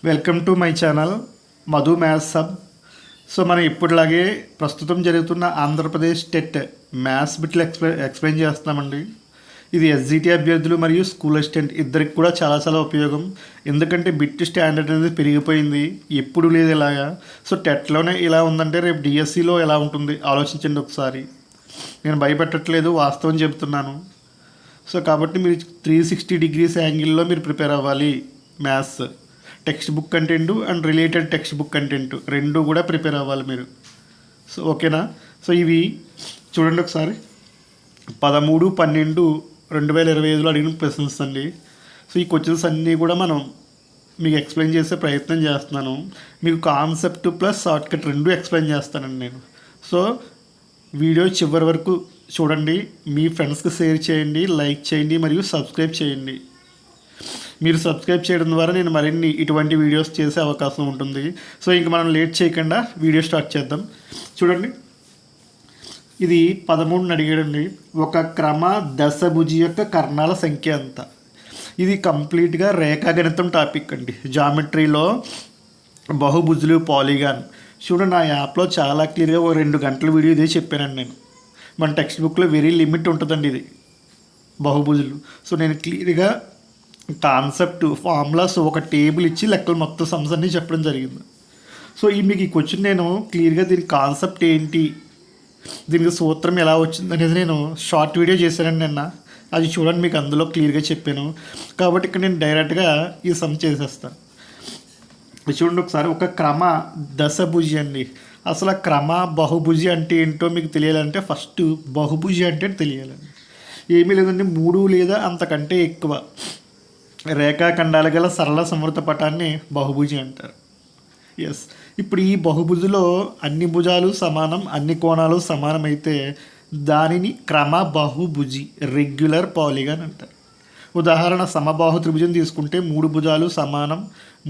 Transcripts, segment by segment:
Welcome to my channel Madhu maths sub. So మనం ఇప్పటిలాగే ప్రస్తుతం జరుగుతున్న ఆంధ్రప్రదేశ్ టెట్ మ్యాథ్స్ బిట్లు ఎక్స్ప్లెయిన్ చేస్తున్నామండి. ఇది ఎస్జిటి అభ్యర్థులు మరియు స్కూల్ అసిస్టెంట్ ఇద్దరికి కూడా చాలా ఉపయోగం. ఎందుకంటే బిట్ స్టాండర్డ్ అనేది పెరిగిపోయింది, ఎప్పుడు లేదు ఇలాగా. సో టెట్లోనే ఇలా ఉందంటే రేపు డిఎస్సిలో ఎలా ఉంటుంది ఆలోచించండి ఒకసారి. నేను భయపెట్టట్లేదు, వాస్తవం చెబుతున్నాను. సో కాబట్టి మీరు 360 degrees యాంగిల్లో మీరు ప్రిపేర్ అవ్వాలి. Maths text book content and related text book content రెండు కూడా ప్రిపేర్ అవ్వాలి మీరు. సో ఓకేనా. సో ఇవి చూడండి ఒకసారి. 13/12/2025లో అడిగిన క్వశ్చన్స్ అండి. సో ఈ క్వశ్చన్స్ అన్నీ కూడా మనం మీకు ఎక్స్ప్లెయిన్ చేసే ప్రయత్నం చేస్తున్నాను. మీకు కాన్సెప్ట్ ప్లస్ షార్ట్కట్ రెండు ఎక్స్ప్లెయిన్ చేస్తానండి నేను. సో వీడియో చివరి వరకు చూడండి, మీ ఫ్రెండ్స్కి షేర్ చేయండి, లైక్ చేయండి మరియు సబ్స్క్రైబ్ చేయండి. మీరు సబ్స్క్రైబ్ చేయడం ద్వారా నేను మరిన్ని ఇటువంటి వీడియోస్ చేసే అవకాశం ఉంటుంది. సో ఇంక మనం లేట్ చేయకుండా వీడియో స్టార్ట్ చేద్దాం. చూడండి, ఇది 13 అడిగాడండి. ఒక క్రమ దశభుజి యొక్క కర్ణాల సంఖ్య ఎంత? ఇది కంప్లీట్గా రేఖాగణితం టాపిక్ అండి. జామెట్రీలో బహుభుజులు, పాలిగాన్. చూడండి, నా యాప్లో చాలా క్లియర్గా 2 గంటల వీడియో ఇదే చెప్పానండి నేను. మన టెక్స్ట్ బుక్లో వెరీ లిమిట్ ఉంటుందండి ఇది బహుభుజులు. సో నేను క్లియర్గా కాన్సెప్ట్, ఫార్ములాస్, ఒక టేబుల్ ఇచ్చి లెక్కలు మొత్తం సమ్స్ అన్నీ చెప్పడం జరిగింది. సో మీకు ఈ క్వశ్చన్ నేను క్లియర్గా దీని కాన్సెప్ట్ ఏంటి, దీనికి సూత్రం ఎలా వచ్చింది అనేది నేను షార్ట్ వీడియో చేశానండి నిన్న. అది చూడండి, మీకు అందులో క్లియర్గా చెప్పాను. కాబట్టి ఇక్కడ నేను డైరెక్ట్గా ఈ సమ్ చేసేస్తాను. చూడండి ఒకసారి. ఒక క్రమ దశభుజి అండి. అసలు క్రమ బహుభుజి అంటే ఏంటో మీకు తెలియాలంటే ఫస్ట్ బహుభుజి అంటే తెలియాలండి. ఏమీ లేదండి, 3 లేదా అంతకంటే ఎక్కువ రేఖాఖండాలు గల సరళ సమృద్ధ పటాన్ని బహుభుజి అంటారు. ఎస్. ఇప్పుడు ఈ బహుభుజిలో అన్ని భుజాలు సమానం, అన్ని కోణాలు సమానం అయితే దానిని క్రమ బహుభుజి, రెగ్యులర్ పాలిగాన్ అంటారు. ఉదాహరణ, సమబాహు త్రిభుజం తీసుకుంటే 3 భుజాలు సమానం,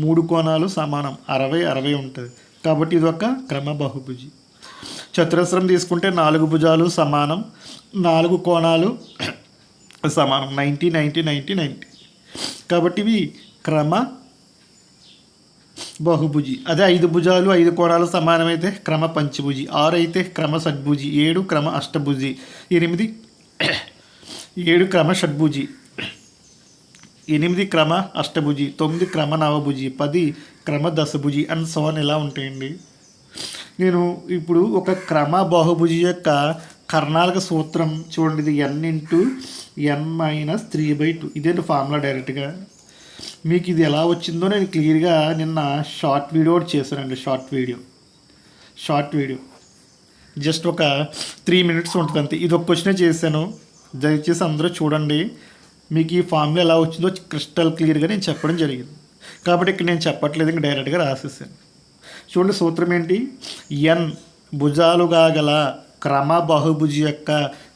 3 కోణాలు సమానం, 60 ఉంటుంది. కాబట్టి ఇది ఒక క్రమ బహుభుజి. చతురస్రం తీసుకుంటే 4 భుజాలు సమానం, 4 కోణాలు సమానం, 90. కాబట్టి ఇవి క్రమ బహుభుజి. అదే 5 భుజాలు 5 కోణాలు సమానమైతే క్రమ పంచభుజి, 6 అయితే క్రమ షడ్భుజి, 7 క్రమ అష్టభుజి, 7 క్రమ షడ్భుజి, 8 క్రమ అష్టభుజి, 9 క్రమ నవభుజి, 10 క్రమ దశభుజి అండ్ సో ఆన్ ఇలా ఉంటాయండి. నేను ఇప్పుడు ఒక క్రమ బహుభుజి యొక్క కర్ణాలకు సూత్రం చూడండి. ఇది n-n-3/2. ఇదేంటి ఫార్ములా డైరెక్ట్గా. మీకు ఇది ఎలా వచ్చిందో నేను క్లియర్గా నిన్న షార్ట్ వీడియో చేశానండి. షార్ట్ వీడియో జస్ట్ ఒక 3 minutes ఉంటుంది అంతే. ఇది ఒక క్వశ్చనే చేశాను, దయచేసి అందరూ చూడండి. మీకు ఈ ఫార్ములా ఎలా వచ్చిందో క్రిస్టల్ క్లియర్గా నేను చెప్పడం జరిగింది. కాబట్టి ఇక్కడ నేను చెప్పట్లేదు, ఇంకా డైరెక్ట్గా రాసేసాను. చూడండి, సూత్రం ఏంటి? n భుజాలుగా గల క్రమ బహుభుజి యొక్క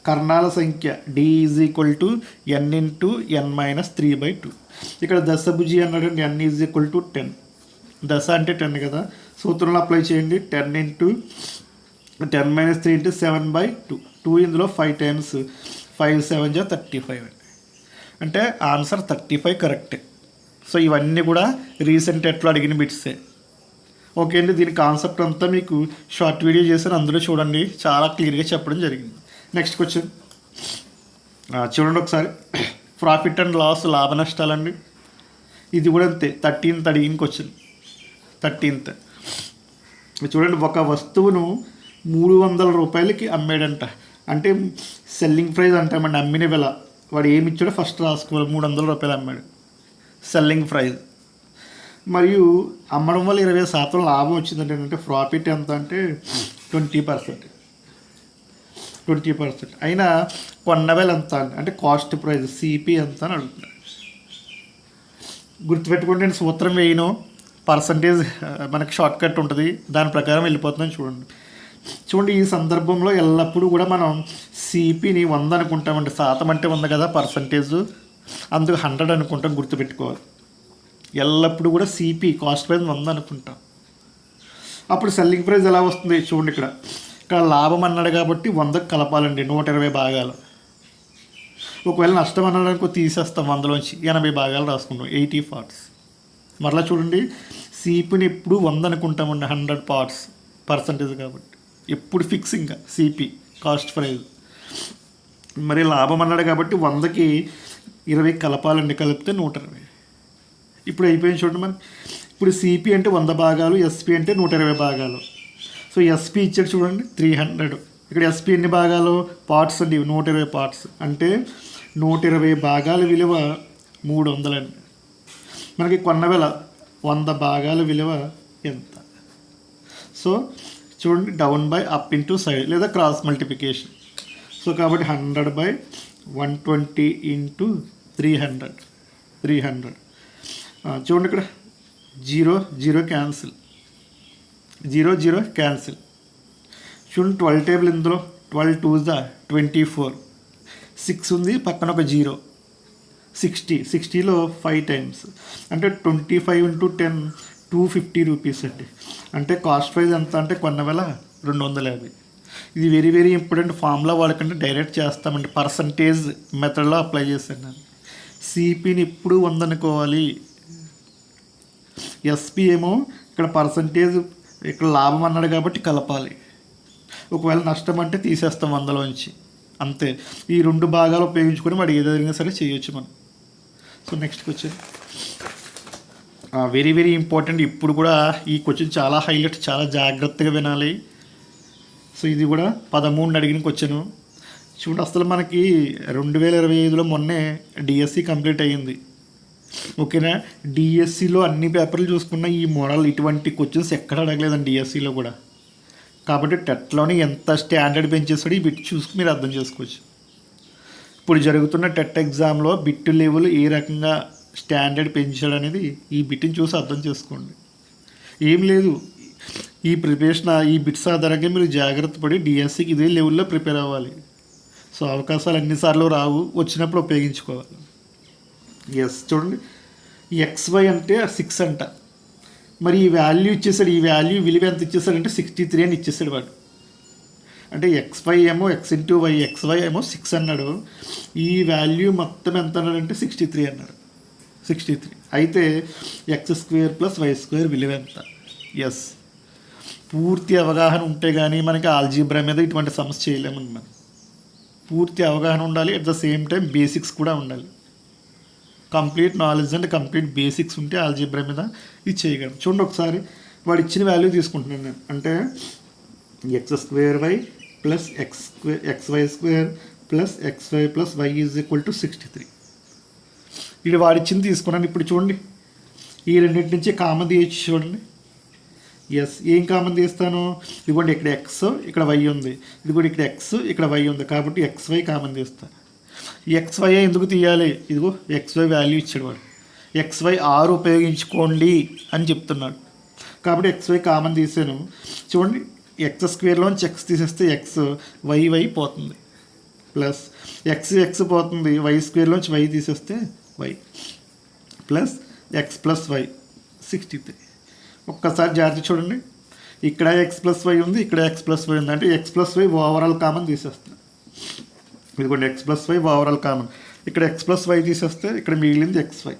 కర్ణాల సంఖ్య D = n×n-3/2. ఇక్కడ దశభుజి అన్నాడు, n = 10. దశ అంటే 10 కదా. సూత్రంలో అప్లై చేయండి. 10 × 10 - 3 × 7/2. 2 ఇందులో 5 times 5 7 35 అంటే ఆన్సర్ 35 కరెక్టే. సో ఇవన్నీ కూడా రీసెంట్ ఎట్లా అడిగిన బిట్సే. ఓకే అండి, దీని కాన్సెప్ట్ అంతా మీకు షార్ట్ వీడియో చేశాను, అందులో చూడండి, చాలా క్లియర్గా చెప్పడం జరిగింది. నెక్స్ట్ క్వశ్చన్ చూడండి ఒకసారి. ప్రాఫిట్ అండ్ లాస్, లాభ నష్టాలండి. ఇది కూడా అంతే, 13th అడిగిన క్వశ్చన్. 13th చూడండి. ఒక వస్తువును 300 రూపాయలకి అమ్మాడంట. అంటే సెల్లింగ్ ప్రైస్ అంటామండి, అమ్మిన వెల. వాడు ఏమి ఇచ్చాడో ఫస్ట్ రాసుకోవాలి. 300 రూపాయలు అమ్మాడు, సెల్లింగ్ ప్రైస్. మరియు అమ్మడం వల్ల 20% లాభం వచ్చిందంటే అంటే ప్రాఫిట్ ఎంత అంటే 20%. అయినా కొన్న వేల ఎంత అంటే కాస్ట్ ప్రైస్, సిపి ఎంత అని అడుగుతున్నాడు. గుర్తుపెట్టుకుంటే నేను సూత్రం వేయను, పర్సంటేజ్ మనకి షార్ట్ కట్ ఉంటుంది, దాని ప్రకారం వెళ్ళిపోతుందని చూడండి. ఈ సందర్భంలో ఎల్లప్పుడూ కూడా మనం సిపిని 100 అనుకుంటామండి. శాతం అంటే 100 కదా పర్సంటేజ్, అందుకు 100 అనుకుంటాం. గుర్తుపెట్టుకోవాలి, ఎల్లప్పుడూ కూడా సిపి కాస్ట్ ప్రైస్ 100 అనుకుంటాం. అప్పుడు సెల్లింగ్ ప్రైస్ ఎలా వస్తుంది చూడండి. ఇక్కడ లాభం అన్నాడు కాబట్టి 100కి కలపాలండి, 120 భాగాలు. ఒకవేళ నష్టం అన్నాడు అనుకో తీసేస్తాం, 100లోంచి 80 భాగాలు రాసుకుంటాం, 80 parts. మరలా చూడండి, సిపిని ఎప్పుడు 100 అనుకుంటామండి, 100 పార్ట్స్ పర్సంటేజ్ కాబట్టి ఎప్పుడు ఫిక్స్. ఇంకా సిపి కాస్ట్ ప్రైస్. మరి లాభం అన్నాడు కాబట్టి 100కి 20 కలపాలండి, కలిపితే 120. ఇప్పుడు అయిపోయింది చూడండి. మరి ఇప్పుడు సిపి అంటే 100 భాగాలు, ఎస్పి అంటే 120 భాగాలు. సో ఎస్పి ఇచ్చాడు చూడండి 300. ఇక్కడ ఎస్పి ఎన్ని భాగాలు, పార్ట్స్ అండి, 120 పార్ట్స్. అంటే 120 భాగాల విలువ 300 అండి. మనకి కొన్న వేళ 100 భాగాల విలువ ఎంత? సో చూడండి, down by up into side లేదా క్రాస్ మల్టిప్లికేషన్. సో కాబట్టి 100/120 ఇంటూ 300. చూడండి ఇక్కడ 0 క్యాన్సిల్, 0 క్యాన్సిల్. చూడండి 12 టేబుల్, ఇందులో 12 2s 24, 6 ఉంది, పక్కన ఒక 0, 60లో 5 టైమ్స్ అంటే 25 ఇంటూ 10 250 రూపీస్ అండి. అంటే కాస్ట్ ప్రైస్ ఎంత అంటే కొన్న వేళ 250. ఇది వెరీ వెరీ ఇంపార్టెంట్. ఫార్ములా వాళ్ళకంటే డైరెక్ట్ చేస్తామండి, పర్సంటేజ్ మెథడ్లో అప్లై చేశాను నేను. సిపిని ఇప్పుడు 100 అనుకోవాలి. ఎస్పి ఏమో ఇక్కడ పర్సంటేజ్, ఇక్కడ లాభం అన్నాడు కాబట్టి కలపాలి. ఒకవేళ నష్టం అంటే తీసేస్తాం 100లోంచి, అంతే. ఈ 2 భాగాలు ఉపయోగించుకొని వాడు ఏదైనా సరే చేయొచ్చు మనం. So next question very very important. ఇప్పుడు కూడా ఈ క్వశ్చన్ చాలా హైలైట్, చాలా జాగ్రత్తగా వినాలి. సో ఇది కూడా 13 అడిగిన క్వశ్చన్. చూడండి, అసలు మనకి 2025లో మొన్నే డిఎస్సి కంప్లీట్ అయ్యింది, ఓకేనా. డిఎస్సిలో అన్ని పేపర్లు చూసుకున్న ఈ మోడల్ ఇటువంటి క్వశ్చన్స్ ఎక్కడ అడగలేదండి డిఎస్సిలో కూడా. కాబట్టి టెట్లోని ఎంత స్టాండర్డ్ పెంచేస్తాడో ఈ బిట్ చూసుకుని మీరు అర్థం చేసుకోవచ్చు. ఇప్పుడు జరుగుతున్న టెట్ ఎగ్జామ్లో బిట్ లెవెల్ ఏ రకంగా స్టాండర్డ్ పెంచాడు అనేది ఈ బిట్ని చూసి అర్థం చేసుకోండి. ఏం లేదు, ఈ ప్రిపరేషన్ ఈ బిట్స్ ఆధారంగా మీరు జాగ్రత్త పడి డిఎస్సికి ఇదే లెవెల్లో ప్రిపేర్ అవ్వాలి. సో అవకాశాలు అన్నిసార్లు రావు, వచ్చినప్పుడు ఉపయోగించుకోవాలి. ఎస్ చూడండి, XY అంటే 6 అంట. మరి ఈ వాల్యూ ఇచ్చేసాడు, ఈ వాల్యూ విలువ ఎంత ఇచ్చేసాడంటే 63 అని ఇచ్చేసాడు వాడు. అంటే XY ఏమో X ఇంటూ Y, XY ఏమో 6 అన్నాడు. ఈ వాల్యూ మొత్తం ఎంత అన్నాడంటే 63 అన్నాడు. 63 అయితే X² + Y² విలువ ఎంత? ఎస్, పూర్తి అవగాహన ఉంటే కానీ మనకి ఆల్జీబ్రా మీద ఇటువంటి సమస్య చేయలేమని. మనం పూర్తి అవగాహన ఉండాలి, at the same time basics కూడా ఉండాలి. Complete knowledge and complete basics ఉంటే ఆల్జీబ్రా మీద ఇది చేయగలం. చూడండి ఒకసారి వాడు ఇచ్చిన వాల్యూ తీసుకుంటున్నాను నేను. అంటే X² + XY² + XY + Y = 63. ఇది వాడిచ్చింది తీసుకున్నాను. ఇప్పుడు చూడండి, ఈ రెండింటి నుంచి కామన్ తీయచ్చు. చూడండి, ఎస్, ఏం కామన్ తీస్తాను? ఇదిగోండి, ఇక్కడ X, ఇక్కడ Y ఉంది. ఇదిగోండి, ఇక్కడ X, ఇక్కడ Y ఉంది. కాబట్టి XY కామన్ తీస్తాను. XY ఎందుకు తీయాలి? ఇదిగో XY వాల్యూ ఇచ్చాడు వాడు. XY 6 ఉపయోగించుకోండి అని చెప్తున్నాడు. కాబట్టి XY కామన్ తీసాను. చూడండి, X² X తీసేస్తే X, Y పోతుంది. ప్లస్ X పోతుంది, Y² Y తీసేస్తే Y, ప్లస్ X + Y 63. ఒక్కసారి జాగ్రత్త చూడండి, ఇక్కడ X + Y ఉంది, ఇక్కడ X + Y ఉంది. అంటే X + Y ఓవరాల్ కామన్ తీసేస్తాను. ఇదిగోండి, X + Y ఓవరాల్ కామన్. ఇక్కడ X + Y తీసేస్తే ఇక్కడ మిగిలింది XY,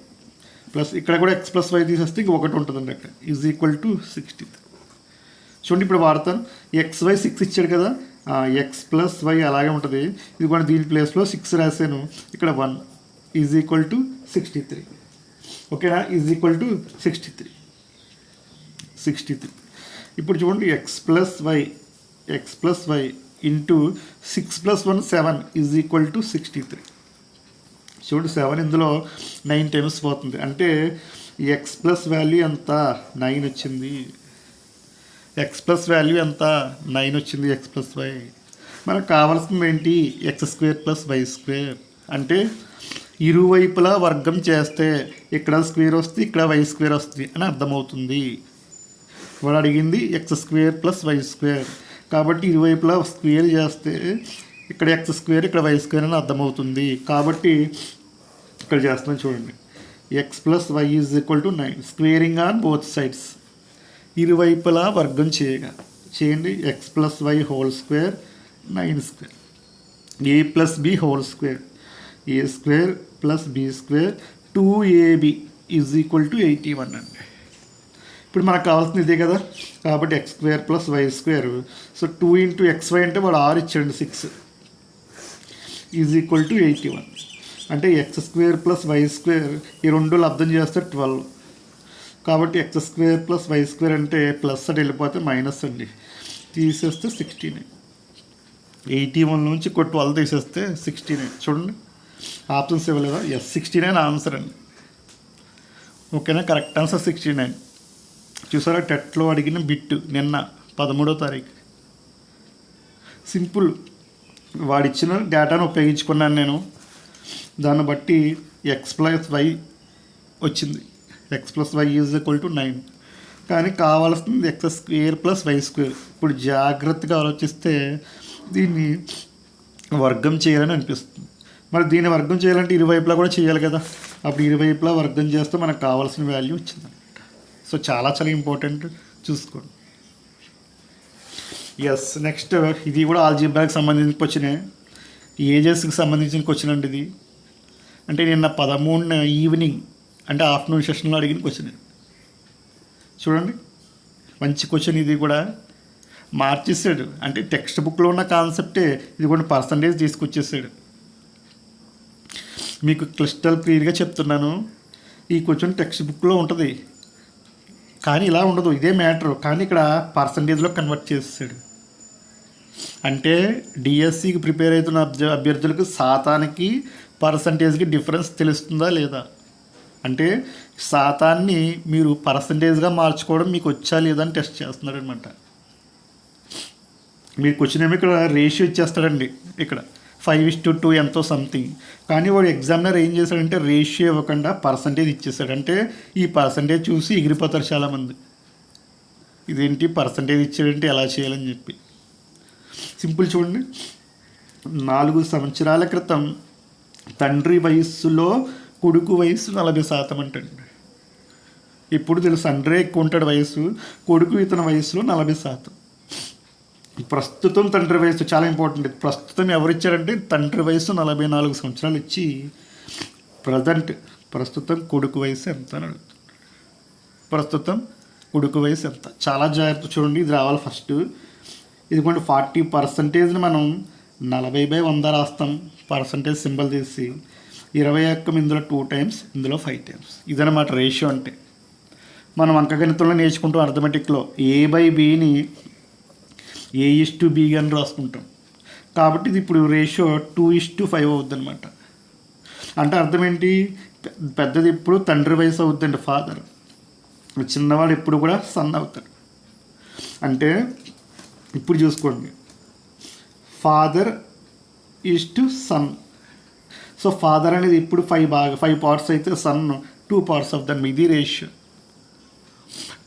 ప్లస్ ఇక్కడ కూడా X + Y తీసేస్తే ఇంక ఒకటి ఉంటుందండి అక్కడ, = 63. చూడండి, ఇప్పుడు వాడతాను. XY 6 ఇచ్చాడు కదా, X + Y అలాగే ఉంటుంది. ఇది కూడా దీని ప్లేస్లో 6 రాశాను. ఇక్కడ 1 = 63. ఓకేనా, = 63. ఇప్పుడు చూడండి, X + Y ఇంటూ 6 + 1 7 = 63. చూడండి, 7 ఇందులో 9 టైమ్స్ పోతుంది. అంటే X + వాల్యూ ఎంత? 9 వచ్చింది. X + వాల్యూ ఎంత? 9 వచ్చింది. X + Y మనకు కావాల్సింది ఏంటి? X² + Y². అంటే ఇరువైపులా వర్గం చేస్తే ఇక్కడ స్క్వేర్ వస్తుంది, ఇక్కడ Y² వస్తుంది అని అర్థమవుతుంది. వాడు అడిగింది X² + Y². కాబట్టి ఇరువైపులా స్క్వేర్ చేస్తే ఇక్కడ X², ఇక్కడ Y² అని అర్థమవుతుంది. కాబట్టి ఇక్కడ చేస్తున్నాను చూడండి, X + Y = 9. Squaring on both sides, ఇరువైపులా వర్గం చేయండి. X + Y² 9², A + B² A² + B² 2AB = 81 అండి. ఇప్పుడు మనకు కావాల్సింది ఇదే కదా, కాబట్టి x square plus y square. So 2 × xy అంటే వాడు 6 ఇచ్చాడు, 6 ఈజ్ ఈక్వల్ టు 81. అంటే x square plus y square ఈ రెండు లబ్ధం చేస్తే 12. కాబట్టి x square plus y square అంటే ప్లస్ అని వెళ్ళిపోతే మైనస్ అండి, తీసేస్తే 69. 81 నుంచి 12 తీసేస్తే 69. చూడండి ఆప్షన్స్ ఇవ్వలేదా? ఎస్, 69 ఆన్సర్ అండి. ఓకేనా, కరెక్ట్ ఆన్సర్ 69. చూసారా టెట్లో అడిగిన బిట్ నిన్న 13వ తారీఖు. సింపుల్, వాడిచ్చిన డేటాను ఉపయోగించుకున్నాను నేను. దాన్ని బట్టి ఎక్స్ ప్లస్ వై వచ్చింది. X plus y is equal to 9. కానీ కావాల్సింది x square plus y square. ఇప్పుడు జాగ్రత్తగా ఆలోచిస్తే దీన్ని వర్గం చేయాలని అనిపిస్తుంది. మరి దీన్ని వర్గం చేయాలంటే ఇరువైపులా కూడా చేయాలి కదా. అప్పుడు ఇరువైపులా వర్గం చేస్తే మనకు కావాల్సిన వాల్యూ వచ్చింది. సో చాలా చాలా ఇంపార్టెంట్, చూసుకోండి. ఎస్, నెక్స్ట్ ఇది కూడా ఆల్జీబ్రాకి సంబంధించిన క్వశ్చనే, ఏజెస్కి సంబంధించిన క్వశ్చన్ అండి ఇది. అంటే నిన్న 13న ఈవినింగ్ అంటే ఆఫ్టర్నూన్ సెషన్లో అడిగిన క్వశ్చన్. చూడండి మంచి క్వశ్చన్, ఇది కూడా మార్చేసాడు. అంటే టెక్స్ట్ బుక్లో ఉన్న కాన్సెప్టే ఇది కూడా పర్సంటేజ్ తీసుకొచ్చేసాడు. మీకు క్లిస్టల్ క్లియర్గా చెప్తున్నాను, ఈ క్వశ్చన్ టెక్స్ట్ బుక్లో ఉంటుంది కానీ ఇలా ఉండదు, ఇదే మ్యాటర్. కానీ ఇక్కడ పర్సంటేజ్లో కన్వర్ట్ చేసాడు. అంటే డిఎస్సికి ప్రిపేర్ అవుతున్న అభ్యర్థులకు శాతానికి పర్సంటేజ్కి డిఫరెన్స్ తెలుస్తుందా లేదా, అంటే శాతాన్ని మీరు పర్సంటేజ్గా మార్చుకోవడం మీకు వచ్చా లేదా అని టెస్ట్ చేస్తున్నాడు అనమాట. మీరు క్వశ్చన్ ఏమో ఇక్కడ రేషియో ఇచ్చేస్తాడండి, ఇక్కడ 5:2 ఎంతో సంథింగ్. కానీ వాడు ఎగ్జామినర్ ఏం చేశాడంటే రేషియో ఇవ్వకుండా పర్సంటేజ్ ఇచ్చేసాడు. అంటే ఈ పర్సంటేజ్ చూసి ఎగిరిపోతారు చాలామంది, ఇదేంటి పర్సంటేజ్ ఇచ్చాడంటే ఎలా చేయాలని చెప్పి. సింపుల్ చూడండి, 4 సంవత్సరాల క్రితం తండ్రి వయస్సులో కొడుకు వయసు 40% అంటండి. ఇప్పుడు తెలుసు తండ్రి ఎక్కువ ఉంటాడు వయసు, కొడుకు ఇతని వయసులో 40%. ప్రస్తుతం తండ్రి వయసు చాలా ఇంపార్టెంట్. ప్రస్తుతం ఎవరు ఇచ్చారంటే తండ్రి వయసు 44 సంవత్సరాలు ఇచ్చి ప్రస్తుతం కొడుకు వయసు ఎంత అని అడుగుతుంది. ప్రస్తుతం కొడుకు వయసు ఎంత, చాలా జాగ్రత్త చూడండి. ఇది రావాలి ఫస్ట్. ఇదిగోండి 40%ని మనం 40/100 రాస్తాం, పర్సంటేజ్ సింబల్ తీసి 21 ఇందులో 2 టైమ్స్, ఇందులో 5 టైమ్స్. ఇదన్నమాట రేషియో అంటే. మనం అంకగణితంలో నేర్చుకుంటాం అర్థమెటిక్లో A/Bని A:B అని రాసుకుంటాం. కాబట్టి ఇది ఇప్పుడు రేషియో 2:5 అవుద్ది అనమాట. అంటే అర్థం ఏంటి, పెద్దది ఇప్పుడు తండ్రి వయసు అవుద్దండి, ఫాదర్. చిన్నవాడు ఎప్పుడు కూడా సన్ అవుతాడు. అంటే ఇప్పుడు చూసుకోండి, father is son. So father అనేది ఇప్పుడు 5 పార్ట్స్ అయితే సన్ 2 పార్ట్స్ ఆఫ్ దాని. ఇది రేషియో.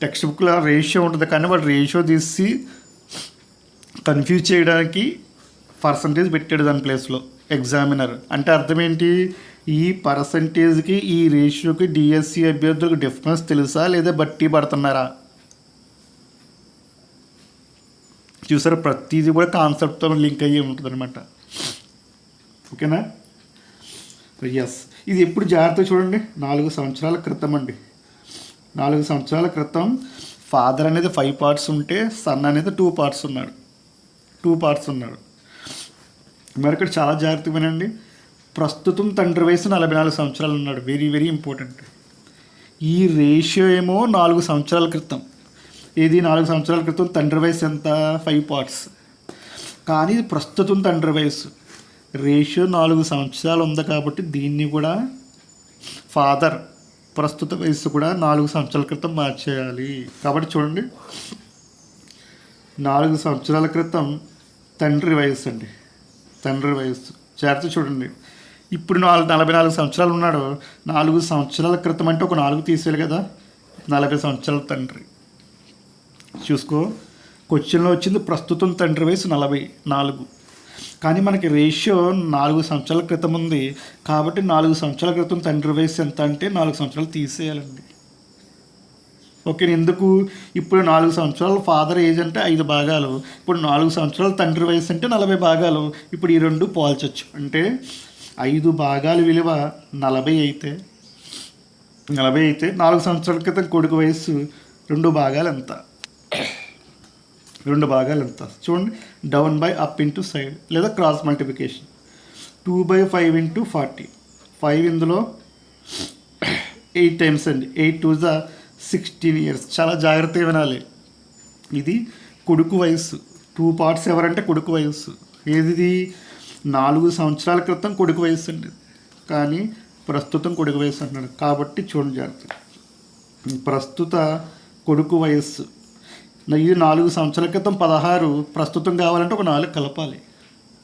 టెక్స్ట్ బుక్లో రేషియో ఉంటుంది కానీ వాడు రేషియో తీసి కన్ఫ్యూజ్ చేయడానికి పర్సంటేజ్ పెట్టాడు దాని ప్లేస్లో ఎగ్జామినర్. అంటే అర్థం ఏంటి, ఈ పర్సంటేజ్కి ఈ రేషియోకి డిఎస్సి అభ్యర్థులకు డిఫరెన్స్ తెలుసా లేదా బట్టి పడుతున్నారా. చూసారా, ప్రతిదీ కూడా కాన్సెప్ట్తో లింక్ అయ్యి ఉంటుంది అనమాట. ఓకేనా, ఎస్. ఇది ఎప్పుడు జాగ్రత్తగా చూడండి, 4 సంవత్సరాల క్రితం అండి. 4 సంవత్సరాల క్రితం ఫాదర్ అనేది 5 పార్ట్స్ ఉంటే సన్ అనేది 2 పార్ట్స్ ఉన్నాడు. మరి ఇక్కడ చాలా జాగ్రత్తగా వినండి. ప్రస్తుతం తండ్రి వయసు 44 సంవత్సరాలు ఉన్నాడు. Very very important. ఈ రేషియో ఏమో 4 సంవత్సరాల క్రితం. ఇది 4 సంవత్సరాల క్రితం తండ్రి వయసు ఎంత, 5 పార్ట్స్. కానీ ప్రస్తుతం తండ్రి వయసు రేషియో 4 సంవత్సరాలు ఉంది కాబట్టి దీన్ని కూడా ఫాదర్ ప్రస్తుత వయసు కూడా 4 సంవత్సరాల క్రితం మార్చేయాలి. కాబట్టి చూడండి, 4 సంవత్సరాల క్రితం తండ్రి వయసు అండి, తండ్రి వయసు. జాగ్రత్త చూడండి, ఇప్పుడు 44 సంవత్సరాలు ఉన్నాడు. 4 సంవత్సరాల క్రితం అంటే ఒక 4 తీసేయాలి కదా, 40 సంవత్సరాల తండ్రి. చూసుకో, క్వశ్చన్లో వచ్చింది ప్రస్తుతం తండ్రి వయసు 44. కానీ మనకి రేషియో 4 సంవత్సరాల క్రితం ఉంది కాబట్టి 4 సంవత్సరాల క్రితం తండ్రి వయసు ఎంత అంటే 4 సంవత్సరాలు తీసేయాలండి. ఓకే, ఎందుకు, ఇప్పుడు 4 సంవత్సరాల ఫాదర్ ఏజ్ అంటే 5 భాగాలు, ఇప్పుడు 4 సంవత్సరాల తండ్రి వయసు అంటే 40 భాగాలు. ఇప్పుడు ఈ రెండు పోల్చొచ్చు. అంటే 5 భాగాల విలువ 40 అయితే 4 సంవత్సరాల క్రితం కొడుకు వయసు రెండు భాగాలు ఎంత? చూడండి, down by up into side లేదా క్రాస్ మల్టిప్లికేషన్. 2/5 ఇంటూ 40. 5 ఇందులో 8 టైమ్స్ అండి. 8 2 16 ఇయర్స్. చాలా జాగ్రత్తగా వినాలి. ఇది కొడుకు వయస్సు. 2 పార్ట్స్ ఎవరంటే కొడుకు వయస్సు. ఏది 4 సంవత్సరాల క్రితం కొడుకు వయస్సు అండి, కానీ ప్రస్తుతం కొడుకు వయస్సు అంటున్నాడు. కాబట్టి చూడండి జాగ్రత్త, ప్రస్తుత కొడుకు వయస్సు ఇది 4 సంవత్సరాల క్రితం 16, ప్రస్తుతం కావాలంటే ఒక 4 కలపాలి.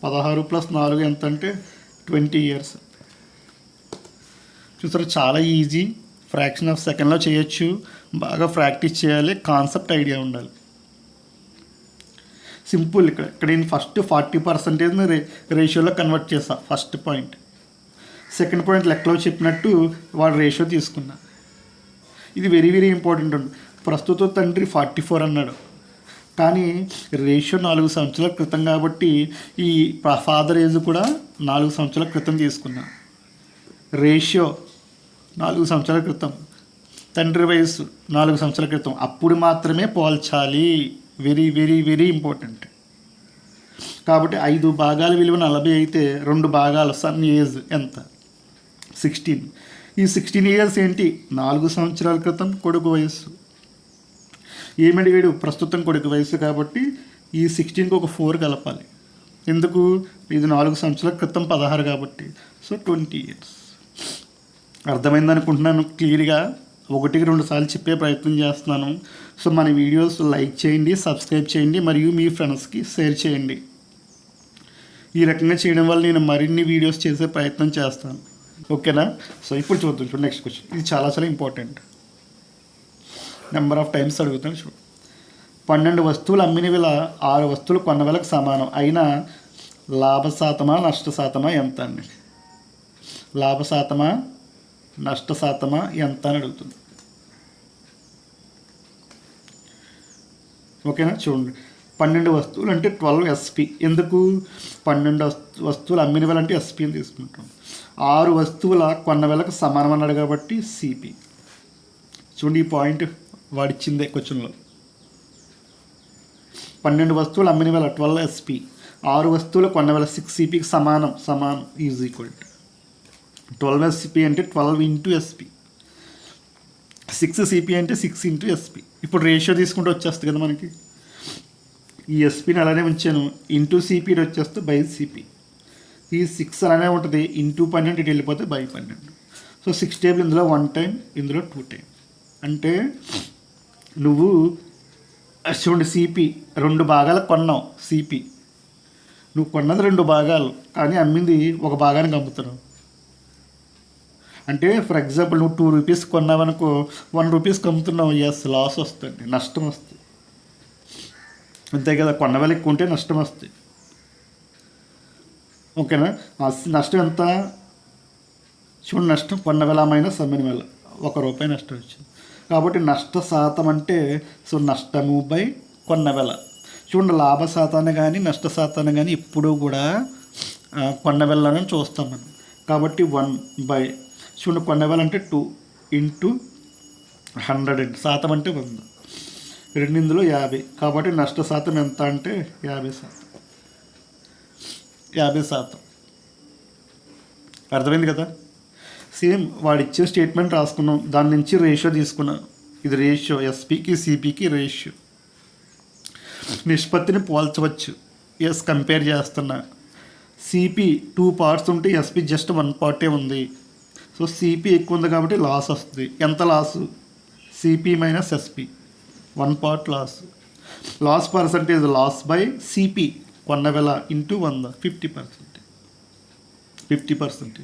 16 + 4 ఎంత అంటే 20 ఇయర్స్. చూసారు, చాలా ఈజీ, ఫ్రాక్షన్ ఆఫ్ సెకండ్లో చేయొచ్చు. బాగా ప్రాక్టీస్ చేయాలి, కాన్సెప్ట్ ఐడియా ఉండాలి. సింపుల్. ఇక్కడ నేను ఫస్ట్ 40% రేషియోలో కన్వర్ట్ చేస్తా, ఫస్ట్ పాయింట్. సెకండ్ పాయింట్ లెక్కలో చెప్పినట్టు వాడు రేషియో తీసుకున్నా. ఇది వెరీ వెరీ ఇంపార్టెంట్ ఉంది. ప్రస్తుత తండ్రి 44 అన్నాడు, కానీ రేషియో 4 సంవత్సరాల క్రితం కాబట్టి ఈ ఫాదర్ ఏజ్ కూడా 4 సంవత్సరాల క్రితం తీసుకున్నా. రేషియో 4 సంవత్సరాల క్రితం, తండ్రి వయస్సు 4 సంవత్సరాల క్రితం, అప్పుడు మాత్రమే పోల్చాలి. Very very very important. కాబట్టి 5 భాగాల విలువ 40 అయితే 2 భాగాలు సన్ ఏజ్ ఎంత? 16. ఈ 16 ఇయర్స్ ఏంటి? 4 సంవత్సరాల క్రితం కొడుకు వయస్సు. ఏమడిగాడు? ప్రస్తుతం కొడుకు వయస్సు. కాబట్టి ఈ 16కి ఒక 4 కలపాలి. ఎందుకు? ఇది 4 సంవత్సరాల క్రితం 16 కాబట్టి. So 20 years. అర్థమైంది అనుకుంటున్నాను. క్లియర్గా 1-2 సార్లు చెప్పే ప్రయత్నం చేస్తున్నాను. సో మన వీడియోస్ లైక్ చేయండి, సబ్స్క్రైబ్ చేయండి, మరియు మీ ఫ్రెండ్స్కి షేర్ చేయండి. ఈ రకంగా చేయడం వల్ల నేను మరిన్ని వీడియోస్ చేసే ప్రయత్నం చేస్తాను. ఓకేనా? సో ఇప్పుడు చూద్దాం. చూడండి, నెక్స్ట్ క్వశ్చన్. ఇది చాలా చాలా ఇంపార్టెంట్. నెంబర్ ఆఫ్ టైమ్స్ అడుగుతాను. చూడు, 12 వస్తువులు అమ్మిన వేళ 6 వస్తువులు కొన్న వేళకు సమానం అయినా లాభ శాతమా నష్ట శాతమా ఎంత అండి? లాభ శాతమా నష్ట శాతమా ఎంత అని అడుగుతుంది. ఓకేనా? చూడండి, 12 వస్తువులు అంటే 12 SP. ఎందుకు? 12 వస్తువులు అమ్మిన వేళ అంటే SP అని తీసుకుంటాం. 6 వస్తువుల కొన్న వేళకు సమానం అన్నాడు కాబట్టి CP. చూడండి, ఈ పాయింట్ వాడిచ్చిందే క్వశ్చన్లో. 12 వస్తువులు అమ్మిన వేళ 12 SP, 6 వస్తువులు కొన్న వేళ 6 CPకి సమానం ఈజ్ ఈక్వల్ టు 12 SP అంటే 12 ఇంటూ SP, 6 CP అంటే 6 ఇంటూ SP. ఇప్పుడు రేషియో తీసుకుంటూ వచ్చేస్తుంది కదా మనకి. ఈ SPని అలానే ఉంచాను, ఇంటూ CP వచ్చేస్తే బై CP. ఈ 6 అలానే ఉంటుంది, ఇంటూ 12 ఇటు వెళ్ళిపోతే బై 12. సో 6 టేబుల్ ఇందులో 1 టైం, ఇందులో 2 టైం. అంటే నువ్వు చూడండి, CP 2 భాగాలు కొన్నావు. CP నువ్వు కొన్నది 2 భాగాలు, కానీ అమ్మింది ఒక భాగానికి అమ్ముతున్నావు. అంటే ఫర్ ఎగ్జాంపుల్ నువ్వు 2 రూపీస్ కొన్నావనుకో, 1 రూపీస్కి అమ్ముతున్నావు. లాస్ వస్తుంది, నష్టం వస్తుంది. అంతే కదా, కొన్న వేళ ఎక్కువ ఉంటే నష్టం వస్తుంది. ఓకేనా? నష్టం ఎంత? చూడండి, నష్టం కొన్న వేళ మైనస్ అమ్మిన వేళ ₹1 నష్టం వచ్చింది. కాబట్టి నష్ట శాతం అంటే సో నష్టము బై కొన్న వేళ. చూడండి, లాభ శాతాన్ని కానీ నష్ట శాతాన్ని కానీ ఎప్పుడూ కూడా కొన్న వేళని చూస్తాం మనం. కాబట్టి 1 బై చూడండి, కొన్న వేళ అంటే 2 ఇంటూ 100 అండి. శాతం అంటే 100. 2 ఇందులో 50. కాబట్టి నష్ట శాతం ఎంత అంటే 50%. అర్థమైంది కదా? సేమ్ వాడిచ్చే స్టేట్మెంట్ రాసుకున్నాం, దాని నుంచి రేషియో తీసుకున్నాం. ఇది రేషియో, SPకి CPకి రేషియో. నిష్పత్తిని పోల్చవచ్చు. కంపేర్ చేస్తున్నా. CP 2 పార్ట్స్ ఉంటే SP జస్ట్ 1 పార్టే ఉంది. సో CP ఎక్కువ ఉంది కాబట్టి లాస్ వస్తుంది. ఎంత loss? CP minus SP, 1 part loss. Loss percentage loss by CP కొన్న వేళ ఇంటూ 100, 50%.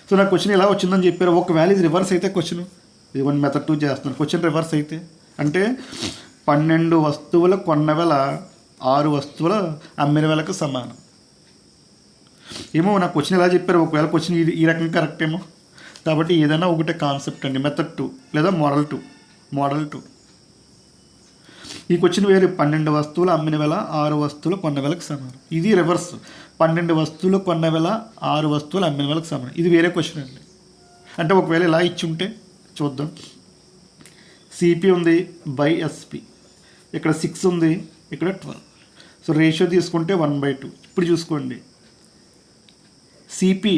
సో నాకు క్వశ్చన్ ఎలా వచ్చిందని చెప్పారు. ఒకవేళ ఇది రివర్స్ అయితే క్వశ్చన్, ఇది 1 మెథడ్ 2 చేస్తున్నాను. క్వశ్చన్ రివర్స్ అయితే అంటే 12 వస్తువుల కొన్న వేళ 6 వస్తువుల అమ్మిన వేళకు సమానం. ఏమో నాకు క్వశ్చన్ ఎలా చెప్పారు. ఒకవేళ క్వశ్చన్ ఈ రకంగా కరెక్ట్ ఏమో. కాబట్టి ఏదైనా ఒకటే కాన్సెప్ట్ అండి, మెథడ్ 2 లేదా మోడల్ 2. ఈ క్వశ్చన్ వేరే. 12 వస్తువులు అమ్మిన వేళ 6 వస్తువులు కొన్న వేళకు సమానం. ఇది రివర్స్, 12 వస్తువులు కొన్న వేళ 6 వస్తువులు అమ్మిన వేళకు సమానం. ఇది వేరే క్వశ్చన్ అండి. అంటే ఒకవేళ ఇలా ఇచ్చి ఉంటే చూద్దాం. సిపి ఉంది బై ఎస్పి, ఇక్కడ 6 ఉంది, ఇక్కడ 12. సో రేషియో తీసుకుంటే 1/2. ఇప్పుడు చూసుకోండి, సిపి